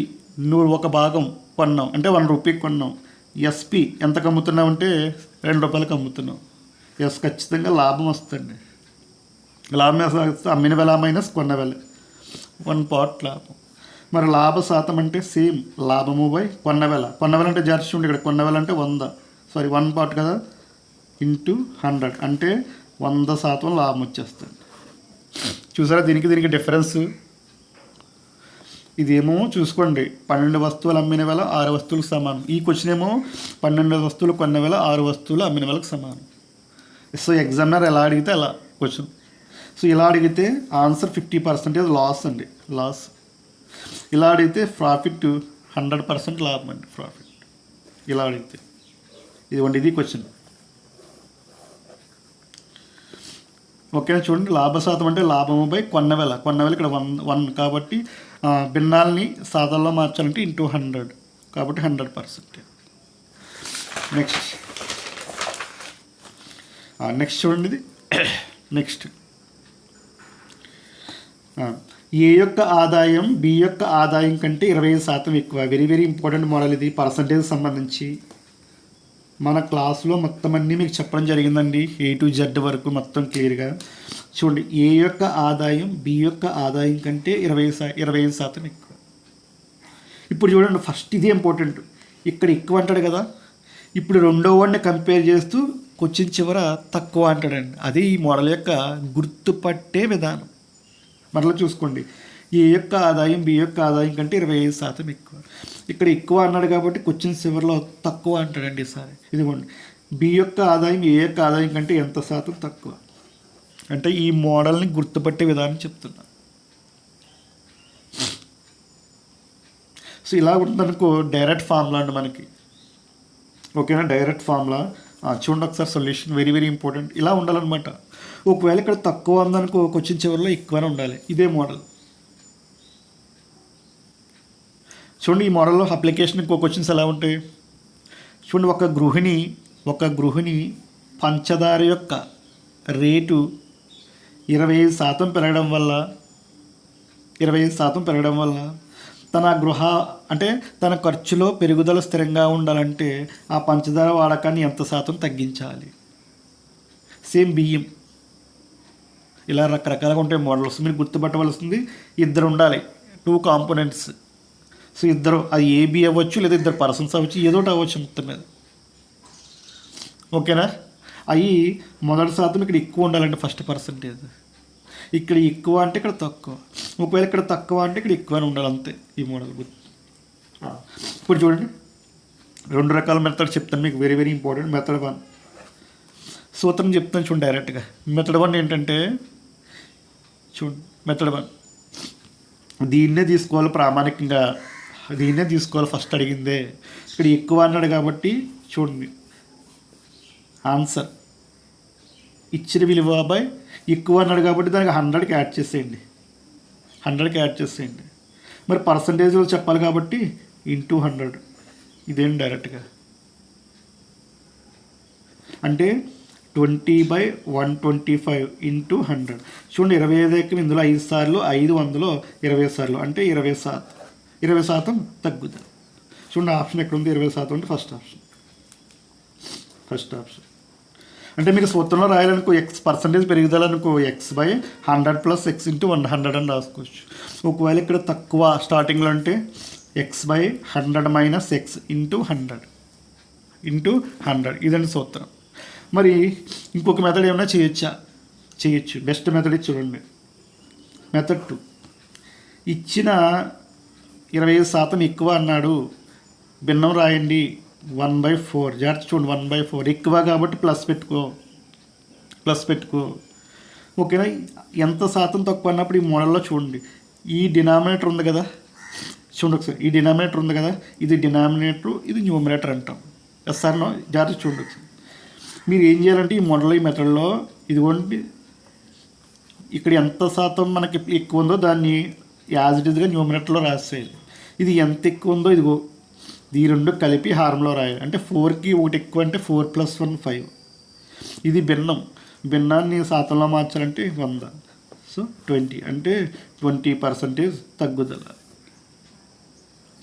నువ్వు ఒక భాగం కొన్నావు అంటే 1 రూపీకి కొన్నావు, ఎస్పి ఎంతకు అమ్ముతున్నావు అంటే 2 రూపాయలకు అమ్ముతున్నావు. ఎస్ ఖచ్చితంగా లాభం వస్తుంది. లాభం వస్తే అమ్మిన వెల మైనస్ కొన్న వెల, 1 పార్ట్ లాభం. మరి లాభ శాతం అంటే సేమ్ లాభము బై కొన్న వెల. కొన్న వెల అంటే జాగ్రత్త చూడండి, ఇక్కడ కొన్న వెల అంటే 100, సారీ 1 పార్ట్ కదా, ఇంటూ 100 అంటే 100% లాభం వచ్చేస్తుంది. చూసారా దీనికి డిఫరెన్స్. ఇదేమో చూసుకోండి 12 వస్తువులు అమ్మిన వేళ 6 వస్తువులకు సమానం. ఈ క్వశ్చన్ ఏమో 12 వస్తువులు కొన్న వేళ 6 వస్తువులు అమ్మిన వేళకు సమానం. సో ఎగ్జామినర్ ఎలా అడిగితే అలా క్వశ్చన్. సో ఇలా అడిగితే ఆన్సర్ 50% లాస్ అండి, లాస్. ఇలా అడిగితే ప్రాఫిట్ 100% లాభం అండి, ప్రాఫిట్. ఇలా అడిగితే ఇదిగోండి, ఇది క్వశ్చన్. ఓకేనా, చూడండి లాభ శాతం అంటే లాభము బై కొన్న వేళ. కొన్న వేళ ఇక్కడ 1 కాబట్టి భిన్నాల్ని శాతాల్లో మార్చాలంటే ఇంటూ 100 కాబట్టి 100%. నెక్స్ట్ చూడండి ఇది. నెక్స్ట్ ఏ యొక్క ఆదాయం బి యొక్క ఆదాయం కంటే 25% ఎక్కువ. వెరీ వెరీ ఇంపార్టెంట్ మోడల్ ఇది, పర్సంటేజ్ సంబంధించి. మన క్లాస్లో మొత్తం అన్నీ మీకు చెప్పడం జరిగిందండి, A to Z వరకు మొత్తం క్లియర్గా. చూడండి, ఏ యొక్క ఆదాయం బి యొక్క ఆదాయం కంటే 25% ఎక్కువ. ఇప్పుడు చూడండి, ఫస్ట్ ఇది ఇంపార్టెంట్. ఇక్కడ ఎక్కువ అంటాడు కదా, ఇప్పుడు రెండో వాడిని కంపేర్ చేస్తూ క్వశ్చన్ చివర తక్కువ అంటాడండి. అది ఈ మోడల్ యొక్క గుర్తుపట్టే విధానం. మరలా చూసుకోండి, ఏ యొక్క ఆదాయం బి యొక్క ఆదాయం కంటే 25% ఎక్కువ. ఇక్కడ ఎక్కువ అన్నాడు కాబట్టి క్వశ్చన్ చివరిలో తక్కువ అంటాడండి ఈసారి. ఇదిగోండి, బి యొక్క ఆదాయం ఏ యొక్క ఆదాయం కంటే ఎంత శాతం తక్కువ అంటే ఈ మోడల్ని గుర్తుపట్టే విధానం చెప్తున్నా. సో ఇలా ఉంటుందనుకో, డైరెక్ట్ ఫార్ములా అండి మనకి. ఓకేనా, డైరెక్ట్ ఫార్ములా. చూడండి ఒకసారి సొల్యూషన్, వెరీ వెరీ ఇంపార్టెంట్. ఇలా ఉండాలన్నమాట. ఒకవేళ ఇక్కడ తక్కువ ఉందనుకో, క్వశ్చన్ చివరిలో ఎక్కువనే ఉండాలి. ఇదే మోడల్. చూడండి, ఈ మోడల్లో అప్లికేషన్ ఇంకో క్వశ్చన్స్ ఎలా ఉంటాయి చూడండి. ఒక గృహిణి పంచదార యొక్క రేటు 25% పెరగడం వల్ల తన ఖర్చులో పెరుగుదల స్థిరంగా ఉండాలంటే ఆ పంచదార వాడకాన్ని ఎంత శాతం తగ్గించాలి. సేమ్ బియ్యం. ఇలా రకరకాలుగా ఉంటాయి మోడల్స్. మీరు గుర్తుపట్టవలసింది, ఇద్దరు ఉండాలి, 2 కాంపోనెంట్స్. సో ఇద్దరు, అది ఏబి అవ్వచ్చు లేదా ఇద్దరు పర్సన్స్ అవ్వచ్చు, ఏదోటి అవ్వచ్చు మొత్తం మీద. ఓకేనా, అవి మొదటి శాతం ఇక్కడ ఎక్కువ ఉండాలంటే ఫస్ట్ పర్సంటేజ్. ఇక్కడ ఎక్కువ అంటే ఇక్కడ తక్కువ. ఒకవేళ ఇక్కడ తక్కువ అంటే ఇక్కడ ఎక్కువనే ఉండాలి, అంతే ఈ మోడల్. ఇప్పుడు చూడండి, 2 రకాల మెథడ్ చెప్తాను మీకు, వెరీ వెరీ ఇంపార్టెంట్. మెథడ్ 1 సూత్రం చెప్తాను చూడండి డైరెక్ట్గా. మెథడ్ 1 ఏంటంటే చూడండి, మెథడ్ 1 దీన్నే తీసుకోవాలి ప్రామాణికంగా, దీన్నే తీసుకోవాలి. ఫస్ట్ అడిగిందే ఇక్కడ ఎక్కువ అన్నాడు కాబట్టి చూడండి, ఆన్సర్ ఇచ్చిన విలువ బై ఎక్కువ అన్నాడు కాబట్టి దానికి 100కి యాడ్ చేసేయండి, 100కి యాడ్ చేసేయండి. మరి పర్సంటేజ్లో చెప్పాలి కాబట్టి ఇంటూ 100. ఇదేంటి డైరెక్ట్గా అంటే 20/125 ఇంటూ 100. చూడండి, 25 ఎక్కం ఇందులో 5 సార్లు, 5 వందలో 20 సార్లు అంటే 20% తగ్గుతుంది. చూడండి, ఆప్షన్ ఎక్కడ ఉంది, 20% అంటే ఫస్ట్ ఆప్షన్. అంటే మీరు సూత్రంలో రాయాలనుకో, ఎక్స్ పర్సంటేజ్ పెరుగుదలనుకో x/100 + x ఇంటూ 100 అని రాసుకోవచ్చు. ఒకవేళ ఇక్కడ తక్కువ స్టార్టింగ్లో అంటే x/100 - x ఇంటూ 100 ఇదండి సూత్రం. మరి ఇంకొక మెథడ్ ఏమైనా చేయొచ్చు. బెస్ట్ మెథడ్ చూడండి, మెథడ్ 2. ఇచ్చిన 25% ఎక్కువ అన్నాడు, భిన్నం రాయండి 1/4. జాగ్రత్త చూడండి, 1/4 ఎక్కువ కాబట్టి ప్లస్ పెట్టుకో. ఓకేనా, ఎంత శాతం తక్కువ అన్నప్పుడు ఈ మోడల్లో చూడండి, ఈ డినామినేటర్ ఉంది కదా, చూడండి ఒకసారి, ఈ డినామినేటర్ ఉంది కదా, ఇది డినామినేటర్, ఇది న్యూమినేటర్ అంటాం. సార్ జాగ్రత్త చూడండి ఒకసారి. మీరు ఏం చేయాలంటే ఈ మోడల్, ఈ మెథడ్లో ఇదిగోండి, ఇక్కడ ఎంత శాతం మనకి ఎక్కువ ఉందో దాన్ని యాజ్ ఇట్ ఈజ్గా న్యూమినేటర్లో రాసేయాలి. ఇది ఎంత ఎక్కువ ఉందో ఇదిగో ఈ 2 కలిపి హారంలో రాయాలి. అంటే 4కి 1 ఎక్కువ అంటే 4 + 1 5. ఇది భిన్నం. భిన్నాన్ని శాతంలో మార్చాలంటే 100. సో 20 అంటే 20% తగ్గుదల.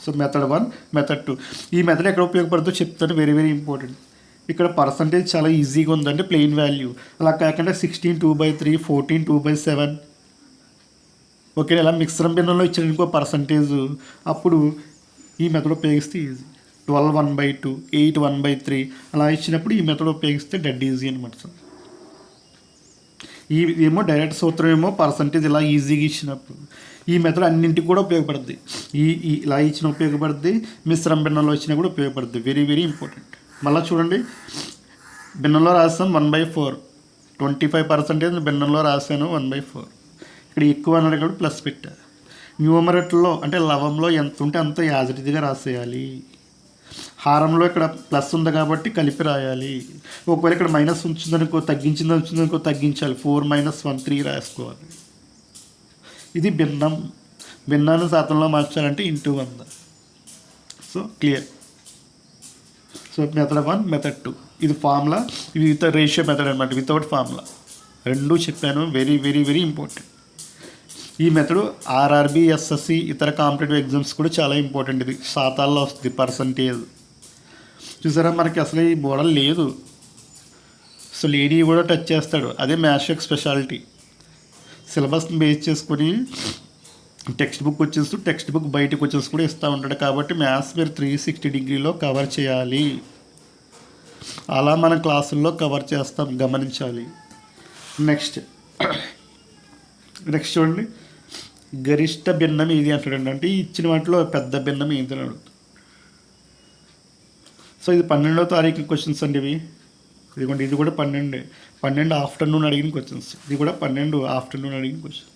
So method 1, method 2. ఈ మెథడ్ ఎక్కడ ఉపయోగపడుతుందో చెప్తాను, వెరీ వెరీ ఇంపార్టెంట్. ఇక్కడ పర్సంటేజ్ చాలా ఈజీగా ఉందంటే ప్లెయిన్ వాల్యూ, అలా కాకుండా 16 2/3, 14 2/7. ఓకే, ఇలా మిక్సర్ భిన్నంలో ఇచ్చిన ఇంకో పర్సంటేజ్, అప్పుడు ఈ మెథడ్ ఉపయోగిస్తే ఈజీ. 12 1/2, 8 1/3 అలా ఇచ్చినప్పుడు ఈ మెథడ్ ఉపయోగిస్తే డెడ్ ఈజీ అనమాట సార్. ఈ ఏమో డైరెక్ట్ సూత్రం ఏమో పర్సంటేజ్ ఇలా ఈజీగా ఇచ్చినప్పుడు. ఈ మెథడ్ అన్నింటికి కూడా ఉపయోగపడుద్ది. ఇలా ఇచ్చిన ఉపయోగపడుద్ది, మిశ్రమ భిన్నంలో ఇచ్చినా కూడా ఉపయోగపడుద్ది. Very very important. మళ్ళీ చూడండి, భిన్నంలో రాస్తాం 1/4, 25% భిన్నంలో రాశాను 1/4. ఇక్కడ ఎక్కువ అన్నాడు కాబట్టి ప్లస్ పెట్టా. న్యూమరేటర్లో అంటే లవంలో ఎంత ఉంటే అంత యాజిటీగా రాసేయాలి. హారంలో ఇక్కడ ప్లస్ ఉంది కాబట్టి కలిపి రాయాలి. ఒకవేళ ఇక్కడ మైనస్ ఉంచిందనుకో, తగ్గించిందనుకో తగ్గించాలి. 4 - 1 3 రాసుకోవాలి. ఇది భిన్నం. భిన్నాన్ని శాతంలో మార్చాలంటే into 100. So clear. So method 1, method 2 ఇది ఫార్ములా, ఇది విత్ రేషియో మెథడ్ అనమాట, వితౌట్ ఫార్ములా. రెండూ చెప్పాను, వెరీ వెరీ వెరీ ఇంపార్టెంట్. ఈ మెథడ్ ఆర్ఆర్బి, ఎస్ఎస్సి, ఇతర కాంపిటేటివ్ ఎగ్జామ్స్ కూడా చాలా ఇంపార్టెంట్. ఇది శాతాల్లో వస్తుంది, పర్సంటేజ్. చూసారా, మనకి అసలు ఈ మోడల్ లేదు. సో లేడీ కూడా టచ్ చేస్తాడు, అదే మ్యాథ్స్ యొక్క స్పెషాలిటీ. సిలబస్ని బేస్ చేసుకొని టెక్స్ట్ బుక్ వచ్చేసి, టెక్స్ట్ బుక్ బయటకు వచ్చేసి కూడా ఇస్తూ ఉంటాడు. కాబట్టి మ్యాథ్స్ మీరు 360 డిగ్రీలో కవర్ చేయాలి. అలా మన క్లాసుల్లో కవర్ చేస్తాం, గమనించాలి. నెక్స్ట్ చూడండి, గరిష్ట భిన్నం ఇది అంటాడండి. అంటే ఇచ్చిన వాటిలో పెద్ద భిన్నం ఏంటి అని అడుగుతాం. సో ఇది 12వ తారీఖు క్వశ్చన్స్ అండి ఇవి. ఇదిగోండి, ఇది కూడా 12 ఆఫ్టర్నూన్ అడిగిన క్వశ్చన్స్. ఇది కూడా 12 ఆఫ్టర్నూన్ అడిగిన క్వశ్చన్.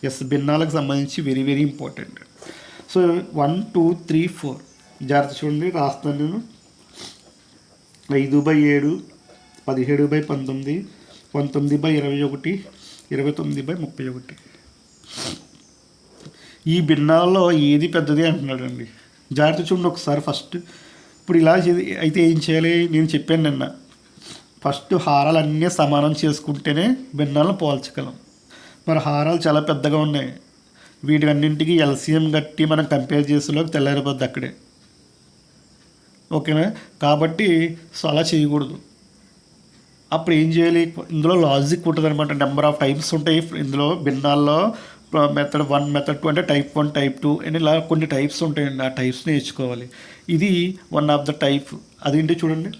ఎస్, భిన్నాలకు సంబంధించి వెరీ వెరీ ఇంపార్టెంట్. సో 1 2 3 4 జాగ్రత్త చూడండి, రాస్తాను నేను. 5/7, 17/19, 19/21, 29/31. ఈ భిన్నాల్లో ఏది పెద్దది అంటున్నాడు అండి. జాగ్రత్త చూడండి ఒకసారి. ఫస్ట్ ఇప్పుడు ఇలా అయితే ఏం చేయాలి, నేను చెప్పాను నిన్న. ఫస్ట్ హారాలన్నీ సమానం చేసుకుంటేనే భిన్నాలను పోల్చగలం. మరి హారాలు చాలా పెద్దగా ఉన్నాయి, వీటన్నింటికి ఎల్సిఎం కట్టి మనం కంపేర్ చేసేలోకి తెల్లారిపోద్ది అక్కడే. ఓకేనా, కాబట్టి సో అలా చేయకూడదు. అప్పుడు ఏం చేయాలి, ఇందులో లాజిక్ ఉంటుంది అనమాట. నెంబర్ ఆఫ్ టైప్స్ ఉంటాయి ఇందులో భిన్నాల్లో. మెథడ్ 1, మెథడ్ 2 అంటే టైప్ 1, టైప్ 2 అని ఇలా కొన్ని టైప్స్ ఉంటాయండి. ఆ టైప్స్ నేర్చుకోవాలి. ఇది వన్ ఆఫ్ ద టైప్. అదేంటి చూడండి,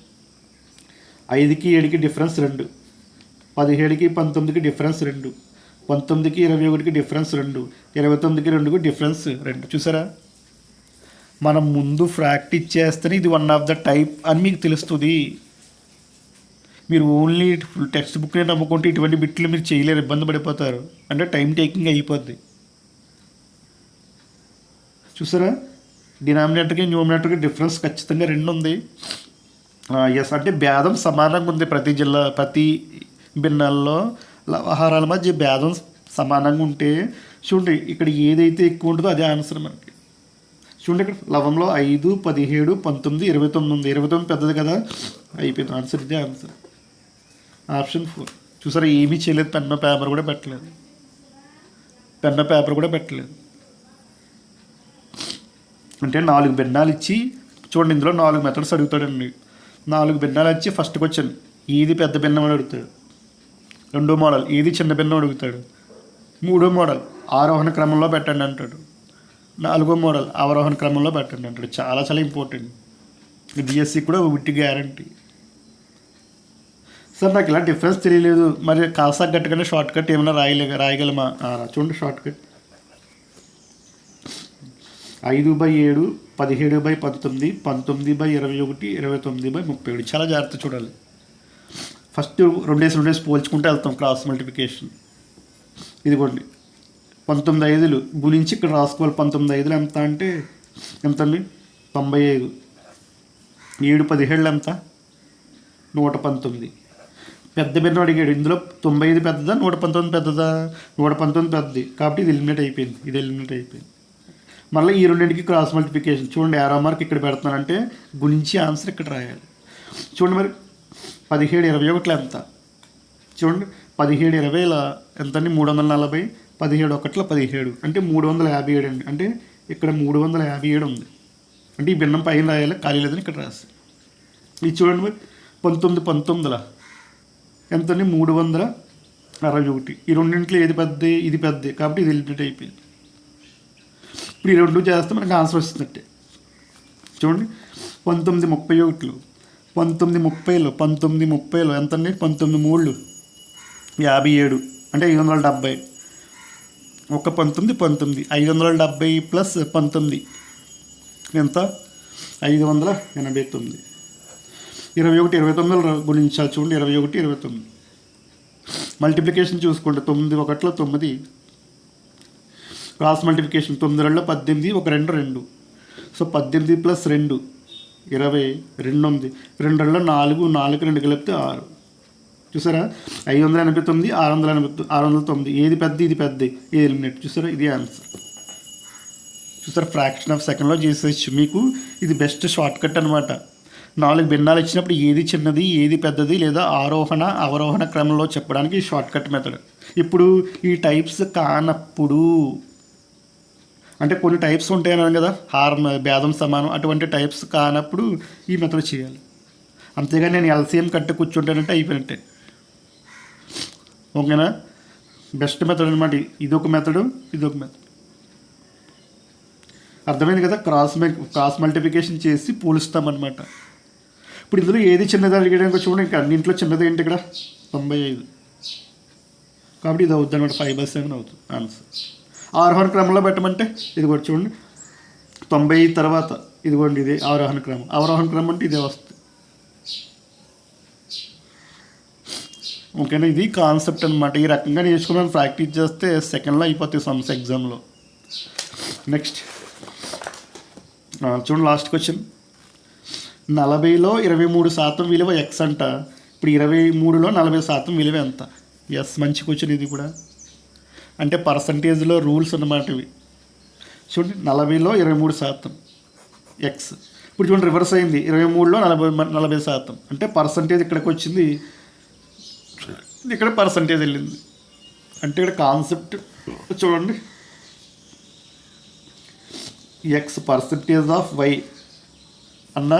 5కి 7కి డిఫరెన్స్ 2, 17కి 19కి డిఫరెన్స్ 2, 19కి 21కి డిఫరెన్స్ 2, 29కి 2కి డిఫరెన్స్ 2. చూసారా, మనం ముందు ప్రాక్టీస్ చేస్తేనే ఇది వన్ ఆఫ్ ద టైప్ అని మీకు తెలుస్తుంది. మీరు ఓన్లీ టెక్స్ట్ బుక్నే నమ్ముకుంటే ఇటువంటి బిట్లు మీరు చేయలేరు, ఇబ్బంది పడిపోతారు. అంటే టైం టేకింగ్ అయిపోద్ది. చూసారా, డినామినేటర్కి న్యూమినేటర్కి డిఫరెన్స్ ఖచ్చితంగా 2 ఉంది. ఎస్, అంటే భేదం సమానంగా ఉంది. ప్రతి భిన్నాల్లో వ్యవహారాల మధ్య భేదం సమానంగా ఉంటే చూడండి, ఇక్కడ ఏదైతే ఎక్కువ ఉంటుందో అదే ఆన్సర్ మనకి. చూడండి, ఇక్కడ లవంలో 5, 17, 19, 29 ఉంది. 29 పెద్దది కదా, అయిపోయింది ఆన్సర్. ఇదే ఆన్సర్, ఆప్షన్ 4. చూసారా, ఏమీ చేయలేదు, పెన్ పేపర్ కూడా పెట్టలేదు. అంటే 4 భిన్నాలు ఇచ్చి చూడండి, ఇందులో 4 మెథడ్స్ అడుగుతాడండి. 4 భిన్నాలు ఇచ్చి ఫస్ట్ క్వశ్చన్ ఏది పెద్ద భిన్నం అని అడుగుతాడు. 2వ మోడల్ ఏది చిన్న భిన్నం అడుగుతాడు. 3వ మోడల్ ఆరోహణ క్రమంలో పెట్టండి అంటాడు. 4వ మోడల్ అవరోహణ క్రమంలో పెట్టండి అంటాడు. చాలా చాలా ఇంపార్టెంట్. డిఎస్సి కూడా విట్టి గ్యారంటీ. సార్ నాకు ఇలా డిఫరెన్స్ తెలియలేదు, మరి కాసా గట్టుకనే షార్ట్ కట్ ఏమైనా రాయగలమా? చూడండి, షార్ట్ కట్ 5/7, 17/19, 19/21, 29/31. చాలా జాగ్రత్త చూడాలి. ఫస్ట్ 2 డేస్ పోల్చుకుంటే వెళ్తాం, క్రాస్ మల్టిప్లికేషన్. ఇదిగోండి, 19/5 గురించి ఇక్కడ రాసుకోవాలి. 19/5 ఎంత అంటే ఎంత అండి, 95. 7/17 ఎంత, 119. పెద్ద భిన్నం అడిగాడు. ఇందులో 95 పెద్దదా, 119 పెద్దదా? 119 పెద్దది, కాబట్టి ఇది ఎలిమినేట్ అయిపోయింది. మళ్ళీ ఈ రెండింటికి క్రాస్ మల్టిప్లికేషన్. చూడండి, యారో మార్క్ ఇక్కడ పెడుతున్నానంటే గురించి ఆన్సర్ ఇక్కడ రాయాలి. చూడండి, మరి 17 21 ఎంత చూడండి, 17 20 ఎంత అండి 340, 17 1 17 అంటే 357 అండి. అంటే ఇక్కడ 357 ఉంది. అంటే ఈ భిన్నం పైన రాయాలి, ఖాళీ లేదని ఇక్కడ రాసి. ఇది చూడండి మరి 19 19 ఎంత అండి 361. ఈ రెండింటిలో ఏది పెద్దది, ఇది పెద్దది, కాబట్టి ఇది ఎలిమినేట్ అయిపోయింది. ఇప్పుడు ఈ రెండు చేస్తే మనకి ఆన్సర్ వస్తున్నట్టే. చూడండి 19 31 19 ఎంత అండి 19 3 57 అంటే 570. 19 570 ప్లస్ 19 ఎంత 589. 21 29 గుణించాలి. చూడండి 21 29. మల్టిప్లికేషన్ చూసుకోండి 9 1 9. Cross multiplication 9 2 18 1 2 2. సో 18 ప్లస్ 2 20 2 ఉంది. 2 2 4 4 2 కలిపితే 6. చూసారా 589 609. ఏది పెద్ద ఇది పెద్ద, ఏది ఎలిమినేట్. చూసారా ఇది ఆన్సర్. చూసారా ఫ్రాక్షన్ ఆఫ్ సెకండ్లో చేసేయచ్చు. మీకు ఇది బెస్ట్ షార్ట్ కట్ అనమాట. 4 భిన్నాలు ఇచ్చినప్పుడు ఏది చిన్నది ఏది పెద్దది లేదా ఆరోహణ అవరోహణ క్రమంలో చెప్పడానికి షార్ట్ కట్ మెథడ్. ఇప్పుడు ఈ టైప్స్ కానప్పుడు అంటే కొన్ని టైప్స్ ఉంటాయన్నాను కదా, హారం భేదం సమానం, అటువంటి టైప్స్ కానప్పుడు ఈ మెథడ్ చేయాలి. అంతేగాని నేను ఎల్సిఎం కట్టి కూర్చుంటానంటే అయిపోయినట్టే. ఓకేనా, బెస్ట్ మెథడ్ అనమాట. ఇదొక మెథడు, ఇదొక మెథడ్. అర్థమైంది కదా. క్రాస్ మల్టిప్లికేషన్ చేసి పోలుస్తామన్నమాట. ఇప్పుడు ఇందులో ఏది చిన్నది అడిగడానికి చూడండి, ఇంకా అన్నింట్లో చిన్నది ఏంటి ఇక్కడ 95. కాబట్టి ఇది అవుతుంది అనమాట. 5/7 అవుతుంది ఆన్సర్. ఆరోహణ క్రమంలో పెట్టమంటే ఇది కూడా చూడండి 90 తర్వాత ఇదిగోండి ఇది ఆరోహణ క్రమం. అవరోహణ క్రమం అంటే ఇదే వస్తుంది. ఓకేనా, ఇది కాన్సెప్ట్ అనమాట. ఈ రకంగా నేర్చుకుని ప్రాక్టీస్ చేస్తే సెకండ్లో అయిపోతాయి సమ్స్ ఎగ్జామ్లో. నెక్స్ట్ చూడండి లాస్ట్ క్వశ్చన్. 40లో 23% విలువ ఎక్స్ అంట. ఇప్పుడు 23లో 40% విలువ ఎంత? ఎస్, మంచి క్వశ్చన్ ఇది కూడా. అంటే పర్సంటేజ్లో రూల్స్ అన్నమాట ఇవి. చూడండి 40లో 23% ఎక్స్. ఇప్పుడు చూడండి రివర్స్ అయింది, 23లో 40% అంటే పర్సంటేజ్ ఇక్కడికి వచ్చింది, ఇక్కడ పర్సంటేజ్ వెళ్ళింది. అంటే ఇక్కడ కాన్సెప్ట్ చూడండి, ఎక్స్ పర్సంటేజ్ ఆఫ్ వై అన్న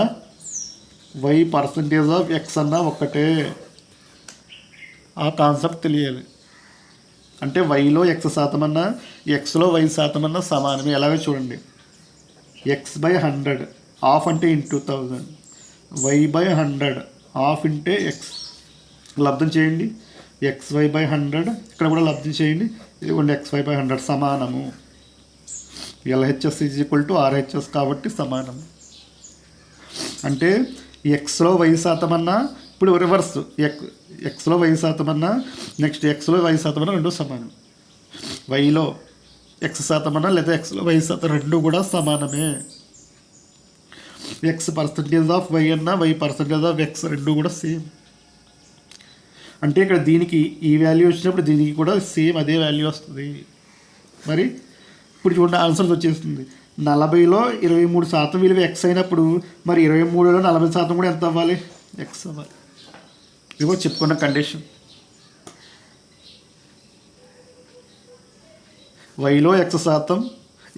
వై పర్సంటేజ్ ఆఫ్ ఎక్స్ అన్న ఒక్కటే. ఆ కాన్సెప్ట్ తెలియాలి. అంటే వైలో ఎక్స్ శాతం అన్నా ఎక్స్లో వై శాతం అన్నా సమానమే. ఎలాగో చూడండి, ఎక్స్ బై 100 హాఫ్ అంటే ఇంటూ 1000, వై బై 100 హాఫ్ ఇంటే ఎక్స్. లబ్ధం చేయండి, ఎక్స్ వై బై 100. ఇక్కడ కూడా లబ్ధం చేయండి, ఇదిగోండి ఎక్స్ వై బై 100 సమానము. LHS is equal to RHS కాబట్టి సమానము. అంటే ఎక్స్లో వై శాతం అన్నా, ఇప్పుడు రివర్స్ ఎక్స్లో వై శాతం అన్నా నెక్స్ట్ ఎక్స్లో వై శాతం అన్నా రెండు సమానం. వైలో ఎక్స్ శాతం అన్నా లేదా ఎక్స్లో వై శాతం రెండు కూడా సమానమే. ఎక్స్ పర్సంటేజ్ ఆఫ్ వై అన్నా వై పర్సంటేజ్ ఆఫ్ ఎక్స్ రెండు కూడా సేమ్. అంటే ఇక్కడ దీనికి ఈ వాల్యూ వచ్చినప్పుడు దీనికి కూడా సేమ్ అదే వాల్యూ వస్తుంది. మరి ఇప్పుడు చూడండి ఆన్సర్స్ వచ్చేస్తుంది. 40లో 23% విలువ ఎక్స్ అయినప్పుడు మరి 23లో 40% కూడా ఎంత అవ్వాలి? ఎక్స్ అవ్వాలి. ఇదిగో చెప్పుకున్న కండిషన్. వైలో ఎక్స్ శాతం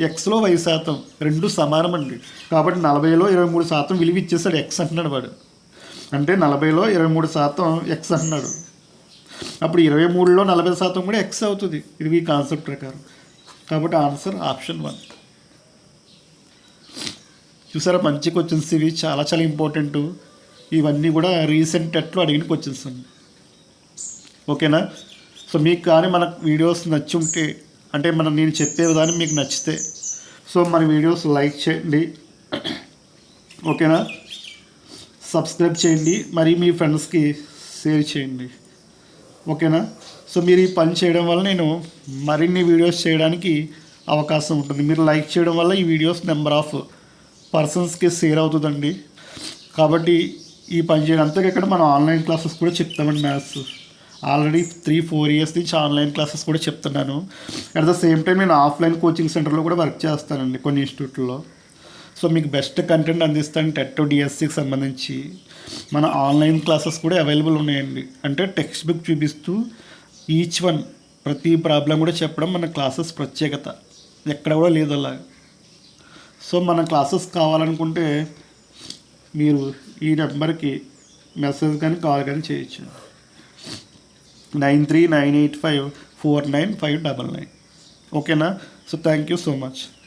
ఎక్స్లో వై శాతం రెండు సమానం అండి. కాబట్టి 40లో 23% విలువ ఇచ్చేసాడు, ఎక్స్ అంటున్నాడు వాడు. అంటే 40లో 23% ఎక్స్ అంటున్నాడు. అప్పుడు 23లో 40% కూడా ఎక్స్ అవుతుంది. ఇది ఈ కాన్సెప్ట్ ప్రకారం. కాబట్టి ఆన్సర్ ఆప్షన్ 1. చూసారా మంచి క్వశ్చన్స్ ఇవి, చాలా చాలా ఇంపార్టెంట్. ఇవన్నీ కూడా రీసెంట్ టెట్లో అడిగిన క్వశ్చన్స్ అండి. ఓకేనా. సో మీకు కానీ మన వీడియోస్ నచ్చి ఉంటే, అంటే నేను చెప్పే విధానం మీకు నచ్చితే, సో మన వీడియోస్ లైక్ చేయండి. ఓకేనా, సబ్స్క్రైబ్ చేయండి, మరి మీ ఫ్రెండ్స్కి షేర్ చేయండి. ఓకేనా. సో మీరు ఈ పని చేయడం వల్ల నేను మరిన్ని వీడియోస్ చేయడానికి అవకాశం ఉంటుంది. మీరు లైక్ చేయడం వల్ల ఈ వీడియోస్ నెంబర్ ఆఫ్ పర్సన్స్కి షేర్ అవుతుందండి. కాబట్టి ఈ పని చేయడం. అంతే ఇక్కడ మనం ఆన్లైన్ క్లాసెస్ కూడా చెప్తామండి. మ్యాథ్స్ ఆల్రెడీ 3-4 ఇయర్స్ నుంచి ఆన్లైన్ క్లాసెస్ కూడా చెప్తున్నాను. అట్ ద సేమ్ టైం నేను ఆఫ్లైన్ కోచింగ్ సెంటర్లో కూడా వర్క్ చేస్తానండి కొన్ని ఇన్స్టిట్యూట్లో. సో మీకు బెస్ట్ కంటెంట్ అందిస్తాను టెట్ డిఎస్సికి సంబంధించి. మన ఆన్లైన్ క్లాసెస్ కూడా అవైలబుల్ ఉన్నాయండి. అంటే టెక్స్ట్ బుక్ చూపిస్తూ ఈచ్ వన్ ప్రతి ప్రాబ్లం కూడా చెప్పడం మన క్లాసెస్ ప్రత్యేకత. ఎక్కడ కూడా లేదు అలా. సో మన క్లాసెస్ కావాలనుకుంటే మీరు ఈ నెంబర్కి మెసేజ్ కానీ కాల్ కానీ చేయొచ్చు. 9398549599. ఓకేనా? So thank you so much.